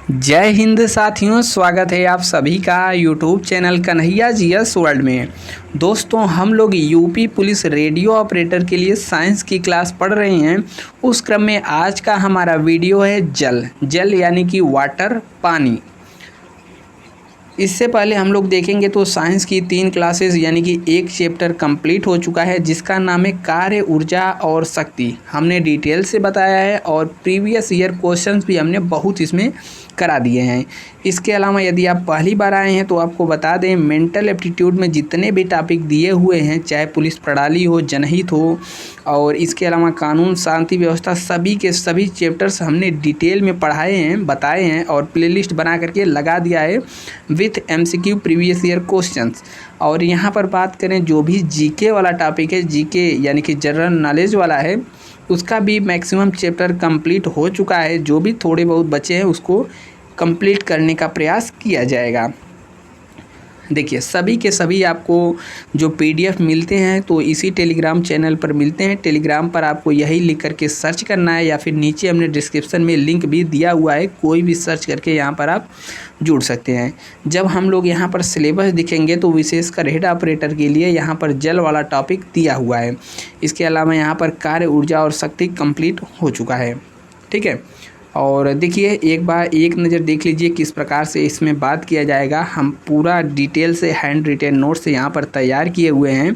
जय हिंद साथियों, स्वागत है आप सभी का YouTube channel Kanhaiya GS world में। दोस्तों, हम लोग यूपी पुलिस रेडियो ऑपरेटर के लिए साइंस की क्लास पढ़ रहे हैं। उस क्रम में आज का हमारा वीडियो है जल यानी कि वाटर, पानी। इससे पहले हम लोग देखेंगे तो साइंस की 3 क्लासेस यानी कि एक चैप्टर कंप्लीट हो चुका है जिसका नाम है कार्य, ऊर्जा और शक्ति। हमने डिटेल से बताया है और प्रीवियस ईयर क्वेश्चंस भी हमने बहुत इसमें करा दिए हैं। इसके अलावा यदि आप पहली बार आए हैं तो आपको बता दें, मेंटल एप्टीट्यूड में जितने भी टॉपिक दिए हुए हैं, चाहे पुलिस प्रणाली हो, जनहित हो और इसके अलावा कानून शांति व्यवस्था, सभी के सभी चैप्टर्स हमने डिटेल में पढ़ाए हैं, बताए हैं और प्लेलिस्ट बना करके लगा दिया है with MCQ previous year questions. और यहाँ पर बात करें जो भी जीके वाला टॉपिक है, जीके यानी कि जनरल नॉलेज वाला है, उसका भी मैक्सिमम चैप्टर कंप्लीट हो चुका है। जो भी थोड़े बहुत बचे हैं उसको कंप्लीट करने का प्रयास किया जाएगा। देखिए, सभी के सभी आपको जो पीडीएफ मिलते हैं तो इसी टेलीग्राम चैनल पर मिलते हैं। टेलीग्राम पर आपको यही लिख करके सर्च करना है या फिर नीचे हमने डिस्क्रिप्शन में लिंक भी दिया हुआ है, कोई भी सर्च करके यहाँ पर आप जुड़ सकते हैं। जब हम लोग यहाँ पर सिलेबस दिखेंगे तो विशेषकर हेड ऑपरेटर के लिए यहाँ पर जल वाला टॉपिक दिया हुआ है। इसके अलावा यहाँ पर कार्य, ऊर्जा और शक्ति कंप्लीट हो चुका है। ठीक है, और देखिए एक बार एक नज़र देख लीजिए किस प्रकार से इसमें बात किया जाएगा। हम पूरा डिटेल से हैंड रिटेन नोट से यहाँ पर तैयार किए हुए हैं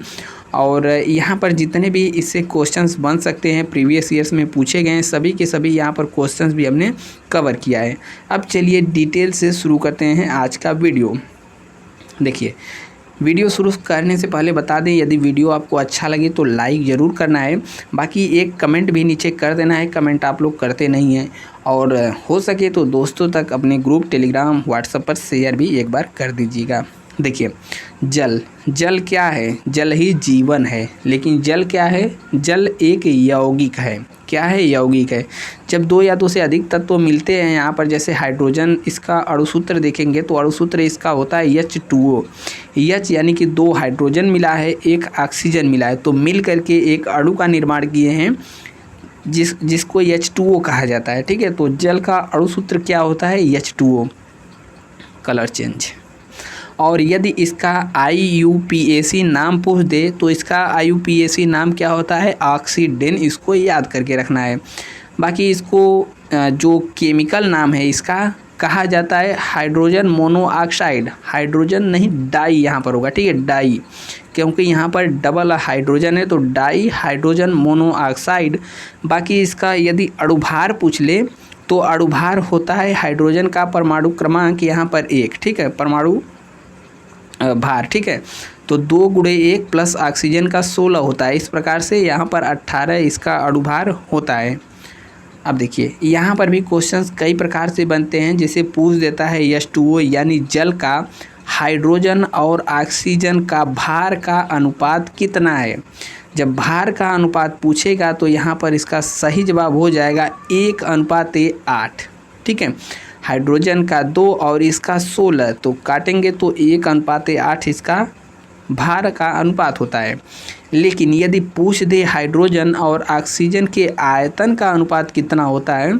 और यहाँ पर जितने भी इससे क्वेश्चंस बन सकते हैं प्रीवियस ईयर्स में पूछे गए हैं, सभी के सभी यहाँ पर क्वेश्चंस भी हमने कवर किया है। अब चलिए डिटेल से शुरू करते हैं आज का वीडियो। देखिए, वीडियो शुरू करने से पहले बता दें, यदि वीडियो आपको अच्छा लगे तो लाइक ज़रूर करना है, बाकी एक कमेंट भी नीचे कर देना है। कमेंट आप लोग करते नहीं हैं और हो सके तो दोस्तों तक अपने ग्रुप टेलीग्राम व्हाट्सएप पर शेयर भी एक बार कर दीजिएगा। देखिए, जल क्या है? जल ही जीवन है। लेकिन जल क्या है? जल एक यौगिक है। क्या है? यौगिक है। जब 2 या 2 से अधिक तत्व मिलते हैं यहाँ पर, जैसे हाइड्रोजन, इसका अणुसूत्र देखेंगे तो अणुसूत्र इसका होता है H2O। H यानी कि 2 हाइड्रोजन मिला है, 1 ऑक्सीजन मिला है, तो मिल करके एक अणु का निर्माण किए हैं जिसको H2O कहा जाता है। ठीक है, तो जल का अणुसूत्र क्या होता है? H2O। Colour change. और यदि इसका IUPAC नाम पूछ दे तो इसका IUPAC नाम क्या होता है? ऑक्सीडेन। इसको याद करके रखना है। बाकी इसको जो केमिकल नाम है इसका कहा जाता है हाइड्रोजन मोनोऑक्साइड। हाइड्रोजन नहीं, डाई यहाँ पर होगा। ठीक है, डाई, क्योंकि यहाँ पर डबल हाइड्रोजन है तो डाई हाइड्रोजन मोनोऑक्साइड। बाकी इसका यदि अणुभार पूछ ले तो अणुभार होता है हाइड्रोजन का परमाणु क्रमांक यहाँ पर 1। ठीक है, परमाणु भार। ठीक है, तो 2 × 1 प्लस ऑक्सीजन का 16 होता है। इस प्रकार से यहाँ पर 18 इसका अणुभार होता है। अब देखिए, यहाँ पर भी क्वेश्चंस कई प्रकार से बनते हैं। जैसे पूछ देता है H2O यानी जल का हाइड्रोजन और ऑक्सीजन का भार का अनुपात कितना है। जब भार का अनुपात पूछेगा तो यहाँ पर इसका सही जवाब हो जाएगा 1:8। ठीक है, हाइड्रोजन का 2 और इसका 16, तो काटेंगे तो 1:8 इसका भार का अनुपात होता है। लेकिन यदि पूछ दे हाइड्रोजन और ऑक्सीजन के आयतन का अनुपात कितना होता है,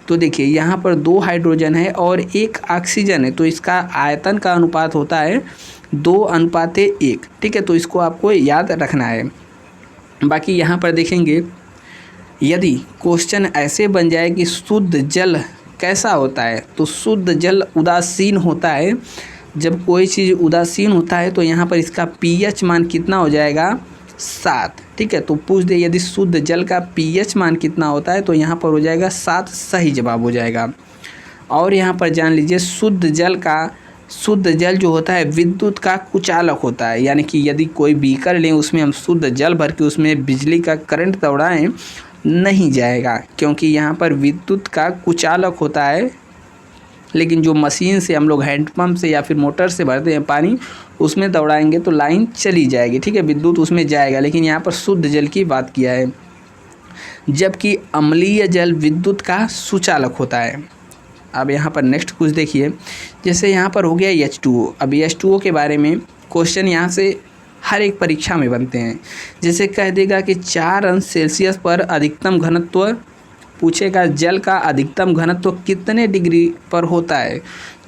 तो देखिए यहाँ पर 2 हाइड्रोजन है और 1 ऑक्सीजन है, तो इसका आयतन का अनुपात होता है 2:1। ठीक है, तो इसको आपको याद रखना है। बाकी यहाँ पर देखेंगे, यदि क्वेश्चन ऐसे बन जाए कि शुद्ध जल कैसा होता है, तो शुद्ध जल उदासीन होता है। जब कोई चीज़ उदासीन होता है तो यहाँ पर इसका pH मान कितना हो जाएगा? 7। ठीक है, तो पूछ दे यदि शुद्ध जल का pH मान कितना होता है, तो यहाँ पर हो जाएगा 7, सही जवाब हो जाएगा। और यहाँ पर जान लीजिए, शुद्ध जल जो होता है विद्युत का कुचालक होता है। यानी कि यदि कोई बीकर लें, उसमें हम शुद्ध जल भर के उसमें बिजली का करंट दौड़ाएं, नहीं जाएगा, क्योंकि यहाँ पर विद्युत का कुचालक होता है। लेकिन जो मशीन से हम लोग हैंडपम्प से या फिर मोटर से भरते हैं पानी, उसमें दौड़ाएंगे तो लाइन चली जाएगी। ठीक है, विद्युत उसमें जाएगा। लेकिन यहाँ पर शुद्ध जल की बात किया है, जबकि अम्लीय जल विद्युत का सुचालक होता है। अब यहाँ पर नेक्स्ट कुछ देखिए, जैसे यहाँ पर हो गया H2O। अब H2O के बारे में क्वेश्चन यहाँ से हर एक परीक्षा में बनते हैं। जैसे कह देगा कि 4 अंश सेल्सियस पर अधिकतम घनत्व पूछेगा जल का अधिकतम घनत्व कितने डिग्री पर होता है,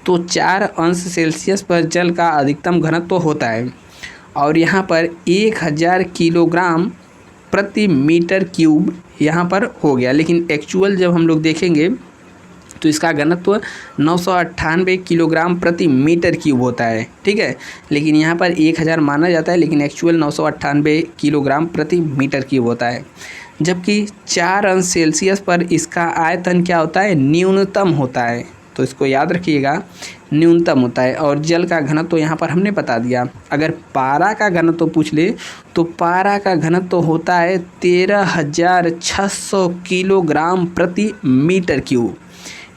तो 4 अंश सेल्सियस पर जल का अधिकतम घनत्व होता है। और यहाँ पर 1000 किलोग्राम प्रति मीटर क्यूब यहाँ पर हो गया, लेकिन एक्चुअल जब हम लोग देखेंगे तो इसका घनत्व 998 किलोग्राम प्रति मीटर क्यूब होता है। ठीक है, लेकिन यहाँ पर 1000 माना जाता है, लेकिन एक्चुअल 998 किलोग्राम प्रति मीटर क्यूब होता है। जबकि 4 अंश सेल्सियस पर इसका आयतन क्या होता है, न्यूनतम होता है। तो इसको याद रखिएगा, न्यूनतम होता है। और जल का घनत्व यहाँ पर हमने बता दिया। अगर पारा का घनत्व पूछ ले तो पारा का घनत्व होता है 13,600 किलोग्राम प्रति मीटर क्यूब।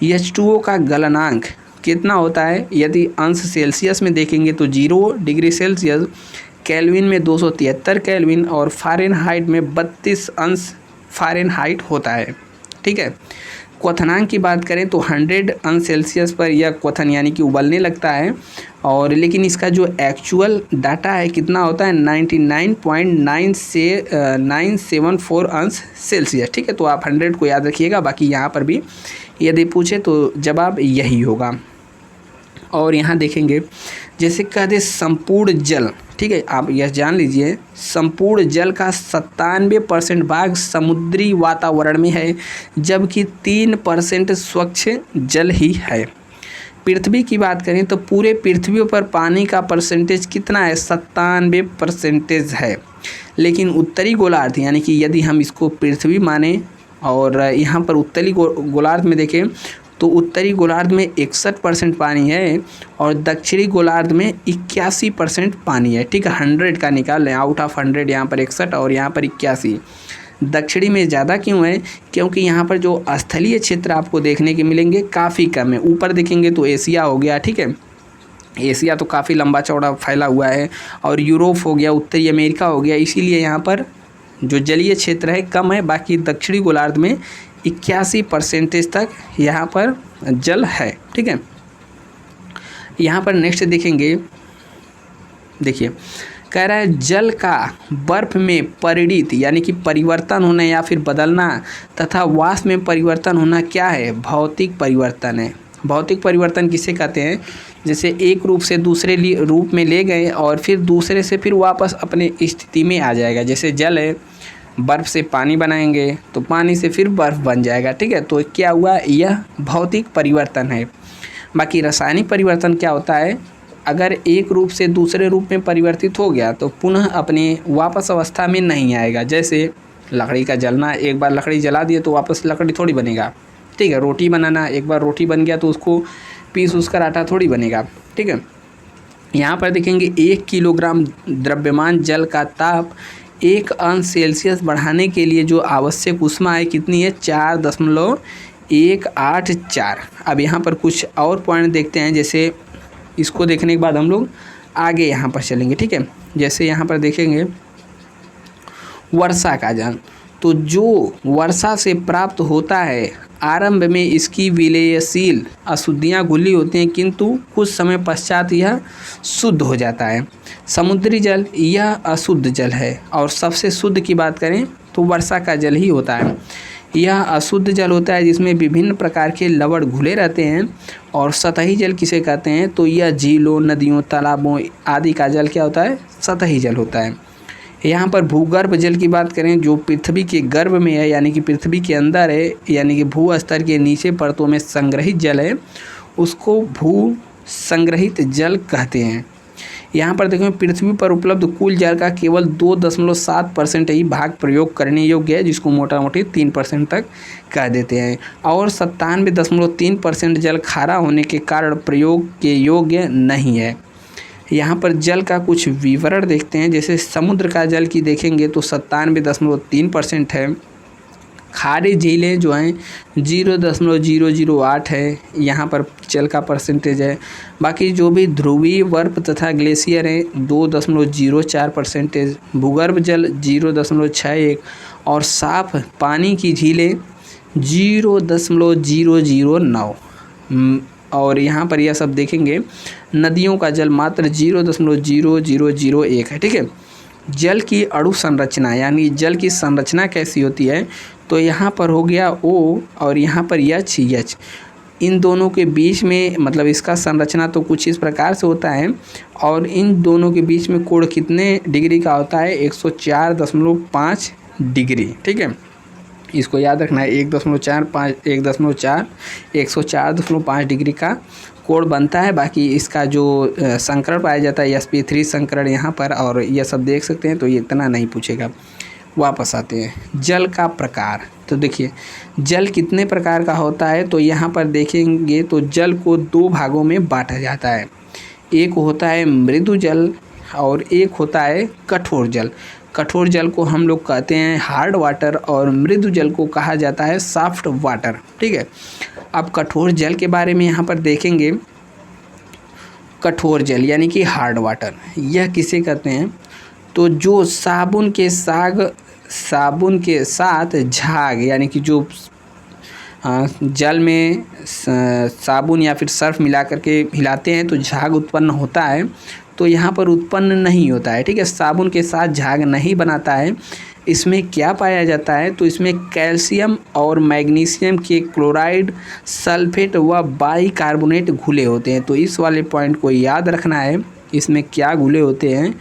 H2O का गलनांक कितना होता है, यदि अंश सेल्सियस में देखेंगे तो 0 डिग्री सेल्सियस, केल्विन में 273 केल्विन और फ़ारेनहाइट में 32 अंश फ़ारेनहाइट होता है। ठीक है, क्वथनांक की बात करें तो 100 अंश सेल्सियस पर यह क्वथन यानी कि उबलने लगता है, और लेकिन इसका जो एक्चुअल डाटा है कितना होता है 99.974 अंश सेल्सियस। ठीक है, तो आप 100 को याद रखिएगा, बाकी यहाँ पर भी यदि पूछे तो जवाब यही होगा। और यहाँ देखेंगे जैसे कह दे संपूर्ण जल, ठीक है, आप यह जान लीजिए संपूर्ण जल का 97% भाग समुद्री वातावरण में है, जबकि 3% स्वच्छ जल ही है। पृथ्वी की बात करें तो पूरे पृथ्वी पर पानी का परसेंटेज कितना है, 97% है। लेकिन उत्तरी गोलार्ध यानी कि यदि हम इसको पृथ्वी माने और यहाँ पर उत्तरी गोलार्ध में देखें तो उत्तरी गोलार्ध में 61% पानी है और दक्षिणी गोलार्ध में 81% पानी है। ठीक है, 100 का निकाल लें, आउट ऑफ 100 यहाँ पर 61 और यहाँ पर 81। दक्षिणी में ज़्यादा क्यों है, क्योंकि यहाँ पर जो स्थलीय क्षेत्र आपको देखने के मिलेंगे काफ़ी कम है। ऊपर देखेंगे तो एशिया हो गया, ठीक है, एशिया तो काफ़ी लंबा चौड़ा फैला हुआ है, और यूरोप हो गया, उत्तरी अमेरिका हो गया, इसीलिए यहाँ पर जो जलीय क्षेत्र है कम है। बाकी दक्षिणी गोलार्ध में 81% तक यहाँ पर जल है। ठीक है, यहाँ पर नेक्स्ट देखेंगे, देखिए कह रहा है जल का बर्फ में परिणित यानी कि परिवर्तन होना या फिर बदलना तथा वाष्प में परिवर्तन होना क्या है, भौतिक परिवर्तन है। भौतिक परिवर्तन किसे कहते हैं, जैसे एक रूप से दूसरे रूप में ले गए और फिर दूसरे से फिर वापस अपने स्थिति में आ जाएगा। जैसे जल है, बर्फ़ से पानी बनाएंगे तो पानी से फिर बर्फ़ बन जाएगा। ठीक है, तो क्या हुआ, यह भौतिक परिवर्तन है। बाकी रासायनिक परिवर्तन क्या होता है, अगर एक रूप से दूसरे रूप में परिवर्तित हो गया तो पुनः अपने वापस अवस्था में नहीं आएगा। जैसे लकड़ी का जलना, एक बार लकड़ी जला दिए तो वापस लकड़ी थोड़ी बनेगा। ठीक है, रोटी बनाना, एक बार रोटी बन गया तो उसको पीस उसका आटा थोड़ी बनेगा। ठीक है, यहाँ पर देखेंगे 1 किलोग्राम द्रव्यमान जल का ताप 1 अंश सेल्सियस बढ़ाने के लिए जो आवश्यक ऊष्मा है कितनी है, 4.184। अब यहाँ पर कुछ और पॉइंट देखते हैं। जैसे इसको देखने के बाद हम लोग आगे यहाँ पर चलेंगे। ठीक है, जैसे यहाँ पर देखेंगे वर्षा का जल, तो जो वर्षा से प्राप्त होता है आरंभ में इसकी विलयशील अशुद्धियाँ घुली होती हैं, किंतु कुछ समय पश्चात यह शुद्ध हो जाता है। समुद्री जल यह अशुद्ध जल है, और सबसे शुद्ध की बात करें तो वर्षा का जल ही होता है। यह अशुद्ध जल होता है जिसमें विभिन्न प्रकार के लवण घुले रहते हैं। और सतही जल किसे कहते हैं, तो यह झीलों, नदियों, तालाबों आदि का जल क्या होता है, सतही जल होता है। यहाँ पर भूगर्भ जल की बात करें, जो पृथ्वी के गर्भ में है यानी कि पृथ्वी के अंदर है, यानी कि भू स्तर के नीचे परतों में संग्रहित जल है, उसको भू संग्रहित जल कहते हैं। यहाँ पर देखें पृथ्वी पर उपलब्ध कुल जल का केवल 2.7% ही भाग प्रयोग करने योग्य है, जिसको मोटा मोटी 3% तक कह देते हैं। और 97.3% जल खारा होने के कारण प्रयोग के योग्य नहीं है। यहाँ पर जल का कुछ विवरण देखते हैं। जैसे समुद्र का जल की देखेंगे तो 97.3% है। खारी झीलें जो हैं 0.008 है यहाँ पर जल का परसेंटेज है। बाकी जो भी ध्रुवीय बर्फ तथा ग्लेशियर हैं 2.04%, भूगर्भ जल 0.61 और साफ पानी की झीलें 0.009। और यहाँ पर यह सब देखेंगे नदियों का जल मात्र 0.0001 है। ठीक है, जल की अणु संरचना यानी जल की संरचना कैसी होती है, तो यहाँ पर हो गया O और यहाँ पर H। इन दोनों के बीच में मतलब इसका संरचना तो कुछ इस प्रकार से होता है और इन दोनों के बीच में कोण कितने डिग्री का होता है 104.5 डिग्री। ठीक है, इसको याद रखना है 104.5 डिग्री का कोण बनता है। बाकी इसका जो संकरण पाया जाता है sp3 संकरण यहाँ पर, और यह सब देख सकते हैं, तो ये इतना नहीं पूछेगा। वापस आते हैं जल का प्रकार। तो देखिए जल कितने प्रकार का होता है, तो यहाँ पर देखेंगे तो जल को दो भागों में बांटा जाता है। एक होता है मृदु जल और एक होता है कठोर जल। कठोर जल को हम लोग कहते हैं हार्ड वाटर और मृदु जल को कहा जाता है सॉफ्ट वाटर। ठीक है, अब कठोर जल के बारे में यहाँ पर देखेंगे। कठोर जल यानी कि हार्ड वाटर, यह किसे कहते हैं, तो जो साबुन के साथ झाग यानी कि जो जल में साबुन या फिर सर्फ मिला करके हिलाते हैं तो झाग उत्पन्न होता है, तो यहाँ पर उत्पन्न नहीं होता है। ठीक है, साबुन के साथ झाग नहीं बनाता है। इसमें क्या पाया जाता है, तो इसमें कैल्शियम और मैग्नीशियम के क्लोराइड, सल्फेट व बाइकार्बोनेट घुले होते हैं। तो इस वाले पॉइंट को याद रखना है, इसमें क्या घुले होते हैं,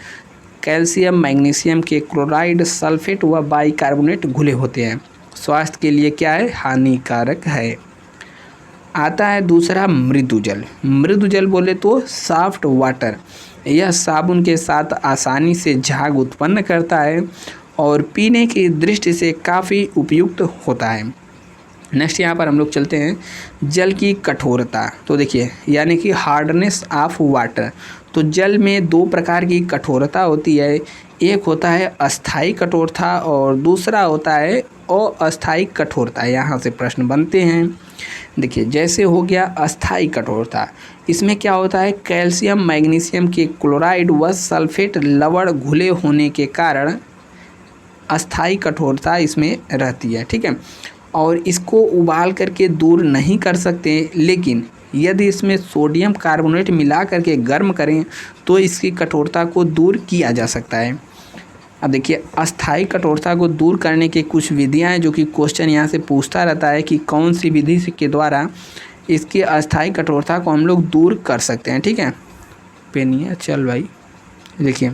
कैल्शियम मैग्नीशियम के क्लोराइड, सल्फेट व बाइकार्बोनेट घुले होते हैं। स्वास्थ्य के लिए क्या है, हानिकारक है। आता है दूसरा मृदु जल। मृदु जल बोले तो सॉफ्ट वाटर, यह साबुन के साथ आसानी से झाग उत्पन्न करता है और पीने की दृष्टि से काफ़ी उपयुक्त होता है। नेक्स्ट यहाँ पर हम लोग चलते हैं जल की कठोरता। तो देखिए यानी कि हार्डनेस ऑफ वाटर। तो जल में दो प्रकार की कठोरता होती है, एक होता है अस्थाई कठोरता और दूसरा होता है अस्थाई कठोरता। यहाँ से प्रश्न बनते हैं। देखिए जैसे हो गया अस्थाई कठोरता, इसमें क्या होता है, कैल्शियम मैग्नीशियम के क्लोराइड व सल्फेट लवण घुले होने के कारण अस्थाई कठोरता इसमें रहती है। ठीक है, और इसको उबाल करके दूर नहीं कर सकते, लेकिन यदि इसमें सोडियम कार्बोनेट मिला करके गर्म करें तो इसकी कठोरता को दूर किया जा सकता है। अब देखिए अस्थाई कठोरता को दूर करने की कुछ विधियां हैं, जो कि क्वेश्चन यहाँ से पूछता रहता है कि कौन सी विधि के द्वारा इसकी अस्थाई कठोरता को हम लोग दूर कर सकते हैं। ठीक है, पेनिया चल भाई। देखिए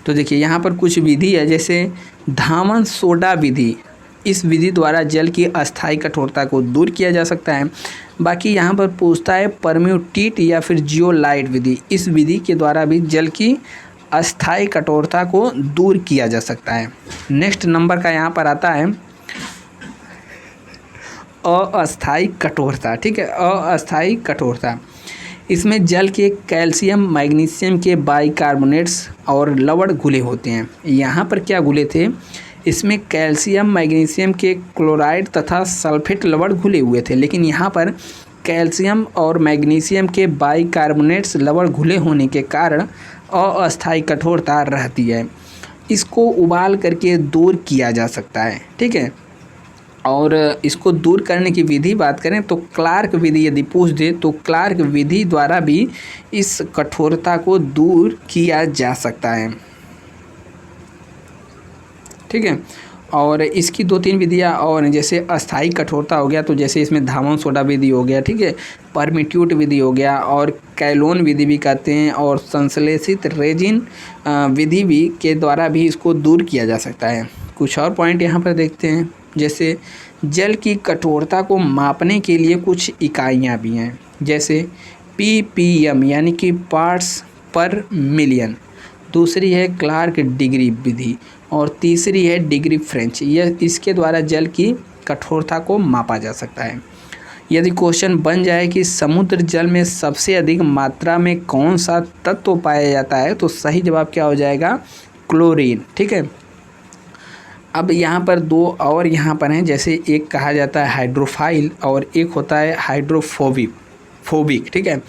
तो देखिए यहाँ पर कुछ विधि है, जैसे धामन सोडा विधि। इस विधि द्वारा जल की अस्थाई कठोरता को दूर किया जा सकता है। बाकी यहाँ पर पूछता है परम्यूटेट या फिर जियोलाइट विधि। इस विधि के द्वारा भी जल की अस्थाई कठोरता को दूर किया जा सकता है। नेक्स्ट नंबर का यहाँ पर आता है अस्थाई कठोरता। ठीक है, अस्थाई कठोरता, इसमें जल के कैल्शियम मैग्नीशियम के बाइकार्बोनेट्स और लवण घुले होते हैं। यहाँ पर क्या घुले थे, इसमें कैल्शियम मैग्नीशियम के क्लोराइड तथा सल्फेट लवण घुले हुए थे, लेकिन यहाँ पर कैल्शियम और मैग्नीशियम के बाइकार्बोनेट्स लवण घुले होने के कारण अस्थाई कठोरता रहती है। इसको उबाल करके दूर किया जा सकता है। ठीक है, और इसको दूर करने की विधि बात करें तो क्लार्क विधि यदि पूछ दे तो क्लार्क विधि द्वारा भी इस कठोरता को दूर किया जा सकता है। ठीक है, और इसकी दो तीन विधियाँ और, जैसे अस्थाई कठोरता हो गया तो जैसे इसमें धामन सोडा विधि हो गया। ठीक है, परम्यूटेट विधि हो गया और कैलोन विधि भी कहते हैं, और संश्लेषित रेजिन विधि भी के द्वारा भी इसको दूर किया जा सकता है। कुछ और पॉइंट यहाँ पर देखते हैं, जैसे जल की कठोरता को मापने के लिए कुछ इकाइयाँ भी हैं, जैसे ppm यानी कि पार्ट्स पर मिलियन, दूसरी है क्लार्क डिग्री विधि और तीसरी है डिग्री फ्रेंच। यह इसके द्वारा जल की कठोरता को मापा जा सकता है। यदि क्वेश्चन बन जाए कि समुद्र जल में सबसे अधिक मात्रा में कौन सा तत्व पाया जाता है, तो सही जवाब क्या हो जाएगा, क्लोरीन। ठीक है, अब यहाँ पर दो और यहाँ पर हैं, जैसे एक कहा जाता है हाइड्रोफाइल और एक होता है हाइड्रोफोबिक। ठीक है,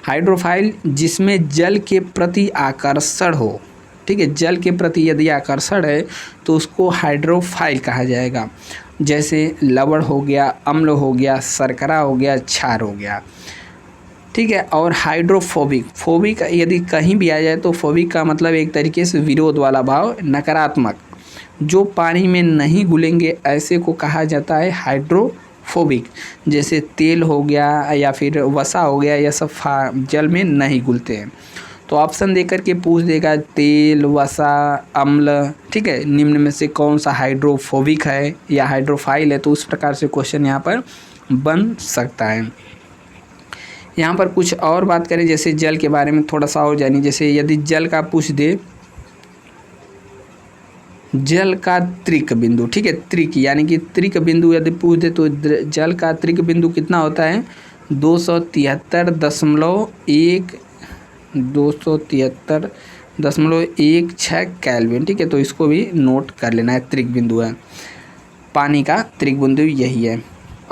हाइड्रोफाइल जिसमें जल के प्रति आकर्षण हो। ठीक है, जल के प्रति यदि आकर्षण है तो उसको हाइड्रोफाइल कहा जाएगा, जैसे लवण हो गया, अम्ल हो गया, शर्करा हो गया, क्षार हो गया। ठीक है, और हाइड्रोफोबिक यदि कहीं भी आ जाए तो फोबिक का मतलब एक तरीके से विरोध वाला भाव, नकारात्मक। जो पानी में नहीं घुलेंगे ऐसे को कहा जाता है हाइड्रोफोबिक। जैसे तेल हो गया या फिर वसा हो गया, यह सब जल में नहीं घुलते हैं। तो ऑप्शन देकर के पूछ देगा तेल, वसा, अम्ल, ठीक है, निम्न में से कौन सा हाइड्रोफोबिक है या हाइड्रोफाइल है, तो उस प्रकार से क्वेश्चन यहाँ पर बन सकता है। यहाँ पर कुछ और बात करें, जैसे जल के बारे में थोड़ा सा और जानिए। जैसे यदि जल का पूछ दे, जल का त्रिक बिंदु, ठीक है, त्रिक यानी कि त्रिक बिंदु यदि पूछ दे तो जल का त्रिक बिंदु कितना होता है 273.16 केल्विन, ठीक है। तो इसको भी नोट कर लेना है, त्रिक बिंदु है, पानी का त्रिक बिंदु यही है।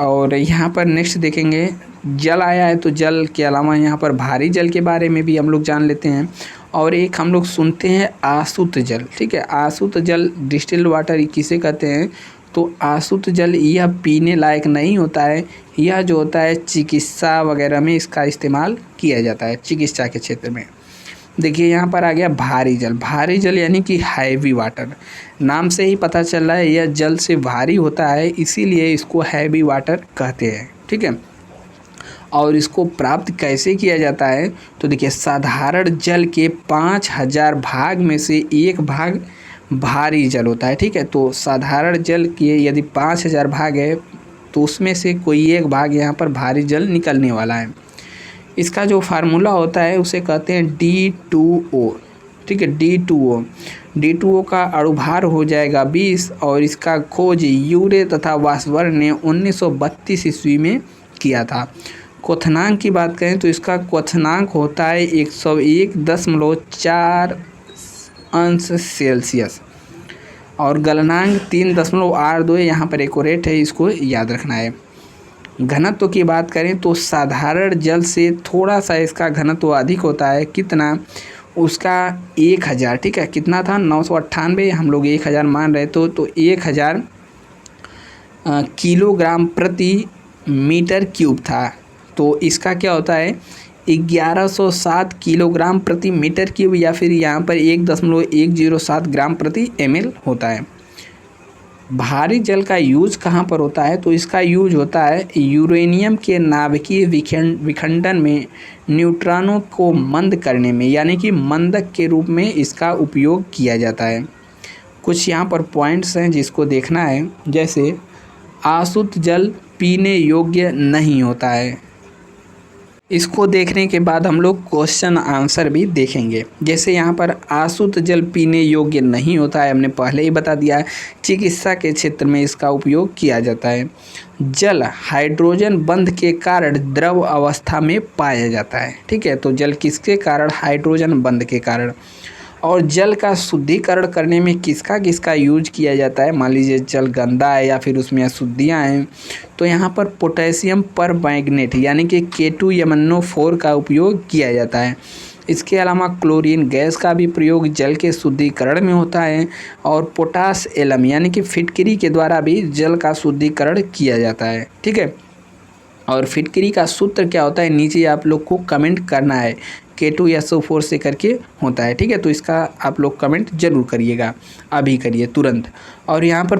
और यहाँ पर नेक्स्ट देखेंगे, जल आया है तो जल के अलावा यहाँ पर भारी जल के बारे में भी हम लोग जान लेते हैं। और एक हम लोग सुनते हैं आसुत जल, ठीक है, आसुत जल डिस्टिल्ड वाटर किसे कहते हैं, तो आसुत जल यह पीने लायक नहीं होता है, यह जो होता है चिकित्सा वगैरह में इसका इस्तेमाल किया जाता है, चिकित्सा के क्षेत्र में। देखिए यहाँ पर आ गया भारी जल। भारी जल यानी कि हैवी वाटर, नाम से ही पता चल रहा है यह जल से भारी होता है, इसीलिए इसको हैवी वाटर कहते हैं, ठीक है। और इसको प्राप्त कैसे किया जाता है, तो देखिए साधारण जल के 5000 भाग में से 1 भाग भारी जल होता है, ठीक है। तो साधारण जल के यदि 5000 भाग है तो उसमें से कोई 1 भाग यहाँ पर भारी जल निकलने वाला है। इसका जो फार्मूला होता है उसे कहते हैं D2O, ठीक है, D2O का अणुभार हो जाएगा 20 और इसका खोज यूरे तथा वासवर ने 1932 ईस्वी में किया था। क्वथनांक की बात करें तो इसका क्वथनांक होता है 101.4 अंश सेल्सियस और गलनांक 3.82 यहाँ पर एक्यूरेट है, इसको याद रखना है। घनत्व की बात करें तो साधारण जल से थोड़ा सा इसका घनत्व अधिक होता है, कितना, उसका 1000, ठीक है, कितना था 998, हम लोग 1000 मान रहे तो 1000 किलोग्राम प्रति मीटर क्यूब था। तो इसका क्या होता है 1107 किलोग्राम प्रति मीटर क्यूब या फिर यहाँ पर 1.107 ग्राम प्रति ml होता है। भारी जल का यूज कहाँ पर होता है, तो इसका यूज होता है यूरेनियम के नाभिकीय विखंडन में न्यूट्रॉनों को मंद करने में, यानी कि मंदक के रूप में इसका उपयोग किया जाता है। कुछ यहाँ पर पॉइंट्स हैं जिसको देखना है, जैसे आसुत जल पीने योग्य नहीं होता है। इसको देखने के बाद हम लोग क्वेश्चन आंसर भी देखेंगे। जैसे यहाँ पर आसुत जल पीने योग्य नहीं होता है, हमने पहले ही बता दिया है, चिकित्सा के क्षेत्र में इसका उपयोग किया जाता है। जल हाइड्रोजन बंध के कारण द्रव अवस्था में पाया जाता है, ठीक है। तो जल किसके कारण, हाइड्रोजन बंध के कारण। और जल का शुद्धिकरण करने में किसका किसका यूज किया जाता है, मान लीजिए जल गंदा है या फिर उसमें अशुद्धियाँ हैं, तो यहाँ पर पोटेशियम परमैंगनेट यानी कि K2MnO4 का उपयोग किया जाता है। इसके अलावा क्लोरीन गैस का भी प्रयोग जल के शुद्धिकरण में होता है और पोटास एलम यानी कि फिटकरी के द्वारा भी जल का शुद्धिकरण किया जाता है, ठीक है। और फिटकरी का सूत्र क्या होता है, नीचे आप लोग को कमेंट करना है, K2SO4 से करके होता है, ठीक है। तो इसका आप लोग कमेंट जरूर करिएगा, अभी करिए तुरंत। और यहाँ पर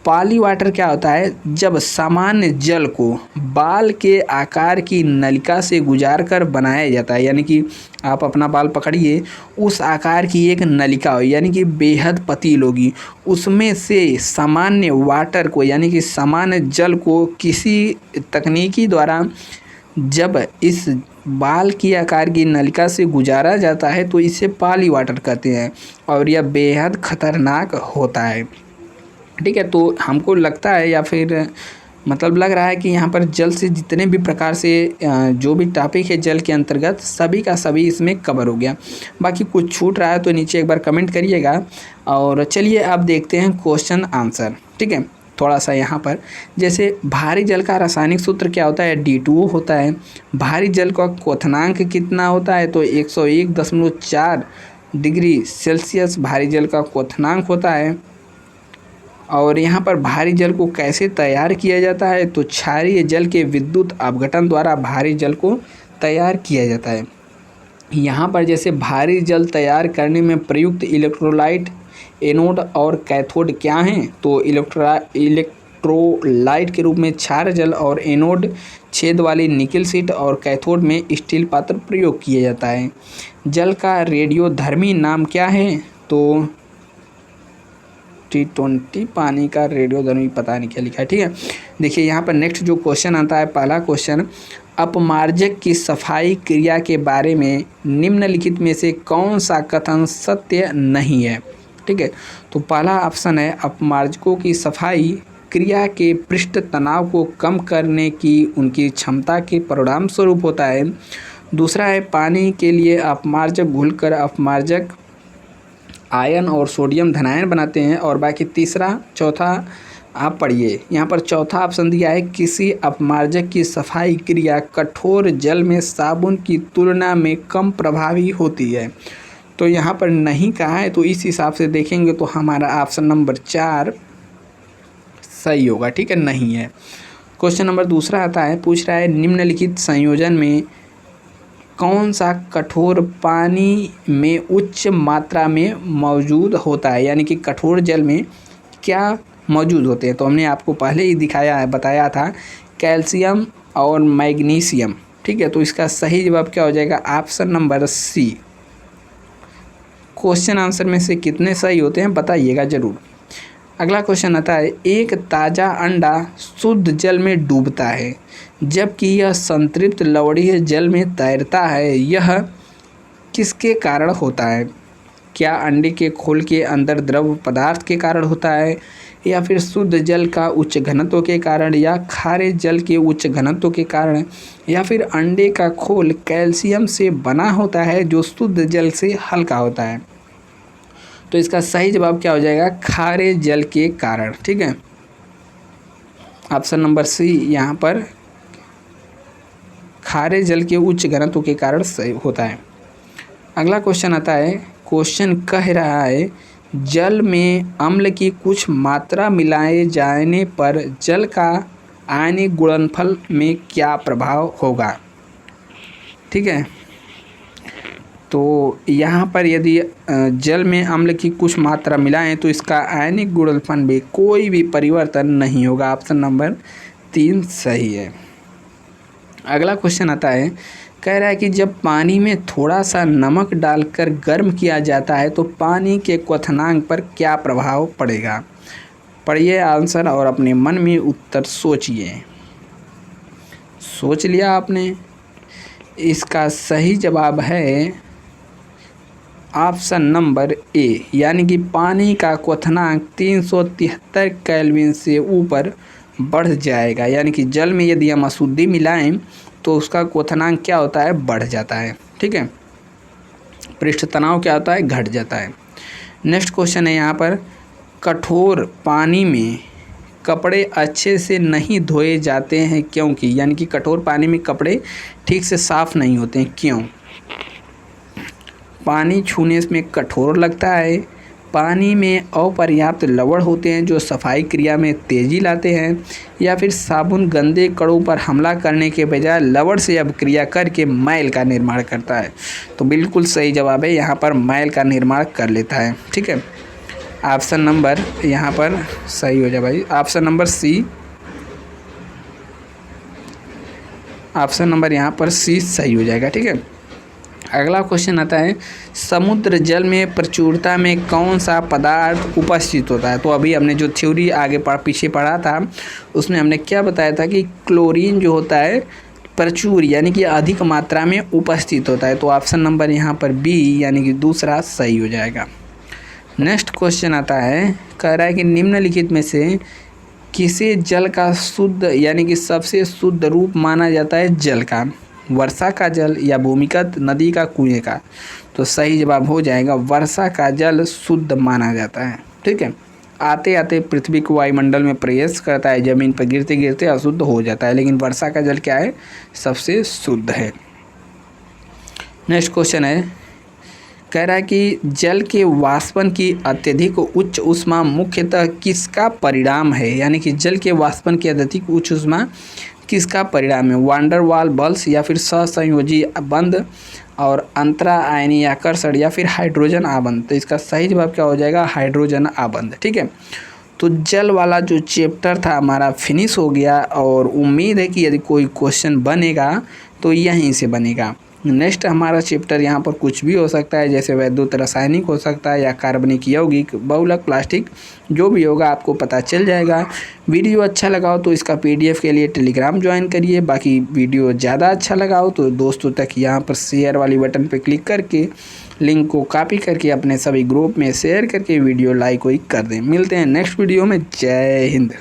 पाली वाटर क्या होता है, जब सामान्य जल को बाल के आकार की नलिका से गुजार कर बनाया जाता है, यानी कि आप अपना बाल पकड़िए, उस आकार की एक नलिका हो, यानी कि बेहद पतली होगी, उसमें से सामान्य वाटर को यानी कि सामान्य जल को किसी तकनीकी द्वारा जब इस बाल की आकार की नलिका से गुजारा जाता है तो इसे पाली वाटर कहते हैं और यह बेहद खतरनाक होता है, ठीक है। तो हमको लगता है या फिर मतलब लग रहा है कि यहाँ पर जल से जितने भी प्रकार से जो भी टॉपिक है जल के अंतर्गत सभी का सभी इसमें कवर हो गया। बाकी कुछ छूट रहा है तो नीचे एक बार कमेंट करिएगा। और चलिए अब देखते हैं क्वेश्चन आंसर, ठीक है। थोड़ा सा यहाँ पर जैसे भारी जल का रासायनिक सूत्र क्या होता है, D2O होता है। भारी जल का क्वथनांक कितना होता है, तो 101.4 डिग्री सेल्सियस भारी जल का क्वथनांक होता है। और यहाँ पर भारी जल को कैसे तैयार किया जाता है, तो क्षारीय जल के विद्युत अपघटन द्वारा भारी जल को तैयार किया जाता है। यहाँ पर जैसे भारी जल तैयार करने में प्रयुक्त इलेक्ट्रोलाइट एनोड और कैथोड क्या हैं? तो इलेक्ट्रोलाइट के रूप में क्षार जल और एनोड छेद वाली निकल शीट और कैथोड में स्टील पात्र प्रयोग किया जाता है। जल का रेडियोधर्मी नाम क्या है? तो T20 पानी का रेडियोधर्मी पता नहीं क्या लिखा है। ठीक है, देखिए यहाँ पर नेक्स्ट जो क्वेश्चन आता है, पहला क्वेश्चन, अपमार्जक की सफाई क्रिया के बारे में निम्नलिखित में से कौन सा कथन सत्य नहीं है? ठीक है, तो पहला ऑप्शन है अपमार्जकों की सफाई क्रिया के पृष्ठ तनाव को कम करने की उनकी क्षमता के परिणाम स्वरूप होता है। दूसरा है पानी के लिए अपमार्जक घुलकर अपमार्जक आयन और सोडियम धनायन बनाते हैं। और बाकी तीसरा चौथा आप पढ़िए, यहाँ पर चौथा ऑप्शन दिया है किसी अपमार्जक की सफाई क्रिया कठोर जल में साबुन की तुलना में कम प्रभावी होती है। तो यहाँ पर नहीं कहा है, तो इस हिसाब से देखेंगे तो हमारा ऑप्शन नंबर 4 सही होगा। ठीक है, नहीं है। क्वेश्चन नंबर दूसरा आता है, पूछ रहा है निम्नलिखित संयोजन में कौन सा कठोर पानी में उच्च मात्रा में मौजूद होता है? यानी कि कठोर जल में क्या मौजूद होते हैं? तो हमने आपको पहले ही दिखाया है, बताया था, कैल्शियम और मैग्नीशियम। ठीक है, तो इसका सही जवाब क्या हो जाएगा? Option number C. Question answer में से कितने सही होते हैं बताइएगा ज़रूर। अगला क्वेश्चन आता है, एक ताज़ा अंडा शुद्ध जल में डूबता है जबकि यह संतृप्त लवणीय जल में तैरता है, यह किसके कारण होता है? क्या अंडे के खोल के अंदर द्रव पदार्थ के कारण होता है, या फिर शुद्ध जल का उच्च घनत्व के कारण, या खारे जल के उच्च घनत्व के कारण, या फिर अंडे का खोल कैल्शियम से बना होता है जो शुद्ध जल से हल्का होता है? तो इसका सही जवाब क्या हो जाएगा? खारे जल के कारण। ठीक है, ऑप्शन नंबर सी यहाँ पर खारे जल के उच्च घनत्व के कारण सही होता है। अगला क्वेश्चन आता है, क्वेश्चन कह रहा है जल में अम्ल की कुछ मात्रा मिलाए जाने पर जल का आयनिक गुणनफल में क्या प्रभाव होगा? ठीक है, तो यहाँ पर यदि जल में अम्ल की कुछ मात्रा मिलाएं तो इसका आयनिक गुणनफल में कोई भी परिवर्तन नहीं होगा। ऑप्शन नंबर 3 सही है। अगला क्वेश्चन आता है, कह रहा है कि जब पानी में थोड़ा सा नमक डालकर गर्म किया जाता है तो पानी के क्वथनांक पर क्या प्रभाव पड़ेगा? पढ़िए आंसर और अपने मन में उत्तर सोचिए। सोच लिया आपने? इसका सही जवाब है ऑप्शन नंबर ए, यानी कि पानी का क्वथनांक 373 केल्विन से ऊपर बढ़ जाएगा। यानी कि जल में यदि हम अशुद्धि मिलाएं तो उसका क्वथनांक क्या होता है? बढ़ जाता है। ठीक है, पृष्ठ तनाव क्या होता है? घट जाता है। नेक्स्ट क्वेश्चन है यहाँ पर, कठोर पानी में कपड़े अच्छे से नहीं धोए जाते हैं क्योंकि, यानी कि कठोर पानी में कपड़े ठीक से साफ नहीं होते हैं, क्यों? पानी छूने में कठोर लगता है, पानी में अपर्याप्त लवण होते हैं जो सफाई क्रिया में तेज़ी लाते हैं, या फिर साबुन गंदे कणों पर हमला करने के बजाय लवण से अभिक्रिया करके मैल का निर्माण करता है? तो बिल्कुल सही जवाब है, यहाँ पर मैल का निर्माण कर लेता है। ठीक है, ऑप्शन नंबर यहाँ पर सही हो जाए भाई, option number C. Option number यहाँ पर सी सही हो जाएगा। ठीक है, अगला क्वेश्चन आता है, समुद्र जल में प्रचुरता में कौन सा पदार्थ उपस्थित होता है? तो अभी हमने जो थ्योरी आगे पीछे पढ़ा था उसमें हमने क्या बताया था कि क्लोरीन जो होता है प्रचुर यानी कि अधिक मात्रा में उपस्थित होता है। तो ऑप्शन नंबर यहाँ पर बी यानी कि दूसरा सही हो जाएगा। नेक्स्ट क्वेश्चन आता है, कह रहा है कि निम्नलिखित में से किसे जल का शुद्ध यानी कि सबसे शुद्ध रूप माना जाता है? जल का, वर्षा का जल या भूमिगत नदी का, कुएं का? तो सही जवाब हो जाएगा वर्षा का जल शुद्ध माना जाता है। ठीक है, आते आते पृथ्वी को वायुमंडल में प्रवेश करता है, जमीन पर गिरते गिरते अशुद्ध हो जाता है, लेकिन वर्षा का जल क्या है? सबसे शुद्ध है। नेक्स्ट क्वेश्चन है, कह रहा है कि जल के वाष्पन की अत्यधिक उच्च ऊष्मा मुख्यतः किसका परिणाम है? यानी कि जल के वाष्पन की अत्यधिक उच्च ऊष्मा किसका परिणाम है? वांडर वाल बल्स या फिर सहसंयोजी बंद और अंतरा आयनी आकर्षण या फिर हाइड्रोजन आबंध। तो इसका सही जवाब क्या हो जाएगा? हाइड्रोजन आबंध। ठीक है, तो जल वाला जो चैप्टर था हमारा फिनिश हो गया और उम्मीद है कि यदि कोई क्वेश्चन बनेगा तो यहीं से बनेगा। नेक्स्ट हमारा चैप्टर यहाँ पर कुछ भी हो सकता है, जैसे वैद्युत रासायनिक हो सकता है या कार्बनिक यौगिक, बहुलक प्लास्टिक, जो भी होगा आपको पता चल जाएगा। वीडियो अच्छा लगा हो तो इसका पीडीएफ के लिए टेलीग्राम ज्वाइन करिए। बाकी वीडियो ज़्यादा अच्छा लगा हो तो दोस्तों तक यहाँ पर शेयर वाली बटन पर क्लिक करके लिंक को कॉपी करके अपने सभी ग्रुप में शेयर करके वीडियो लाइक कर दें। मिलते हैं नेक्स्ट वीडियो में। जय हिंद।